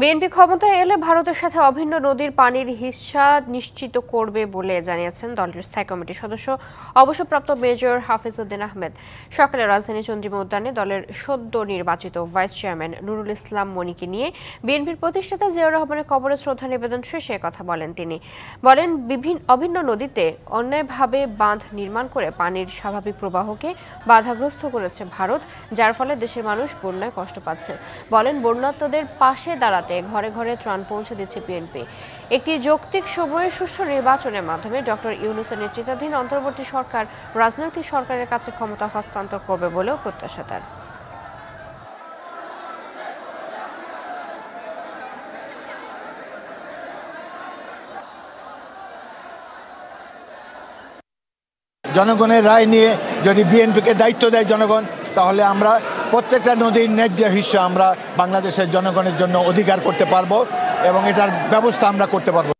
BNP ক্ষমতায় এলে ভারতের সাথে অভিন্ন নদীর পানির হিস্সা নিশ্চিত করবে বলে জানিয়েছেন দলের স্থায়ী কমিটির সদস্য অবসরপ্রাপ্ত মেজর হাফিজউদ্দিন আহমেদ। সকালে রাজধানী চন্দ্রিমা উদ্যানে দলের সদ্য নির্বাচিত ভাইস চেয়ারম্যান নুরুল ইসলাম মনিকে নিয়ে বিএনপির প্রতিষ্ঠাতা জিয়াউর রহমানের কবরে শ্রদ্ধা নিবেদন শেষে কথা বলেন তিনি। বলেন, অভিন্ন নদীতে অন্যায়ভাবে বাঁধ নির্মাণ করে পানির স্বাভাবিক প্রবাহকে বাধাগ্রস্ত করেছে ভারত, যার ফলে দেশের মানুষ বন্যায় কষ্ট পাচ্ছে। বলেন, বন্যার্তদের পাশে দাঁড়াতে ঘরে ঘরে ত্রাণ পৌঁছে দিচ্ছে বিএনপি। একটি যৌক্তিক সময়ে সুষ্ঠু নির্বাচনের মাধ্যমে ডক্টর ইউনূসের নেতৃত্বাধীন অন্তর্বর্তী সরকার রাজনৈতিক সরকারের কাছে ক্ষমতা হস্তান্তর করবে বলেও প্রত্যাশা তার। জনগণের রায় নিয়ে যদি বিএনপিকে দায়িত্ব দেয় জনগণ, তাহলে আমরা প্রত্যেকটা নদীর ন্যায্য হিস্সা আমরা বাংলাদেশের জনগণের জন্য অধিকার করতে পারবো এবং এটার ব্যবস্থা আমরা করতে পারবো।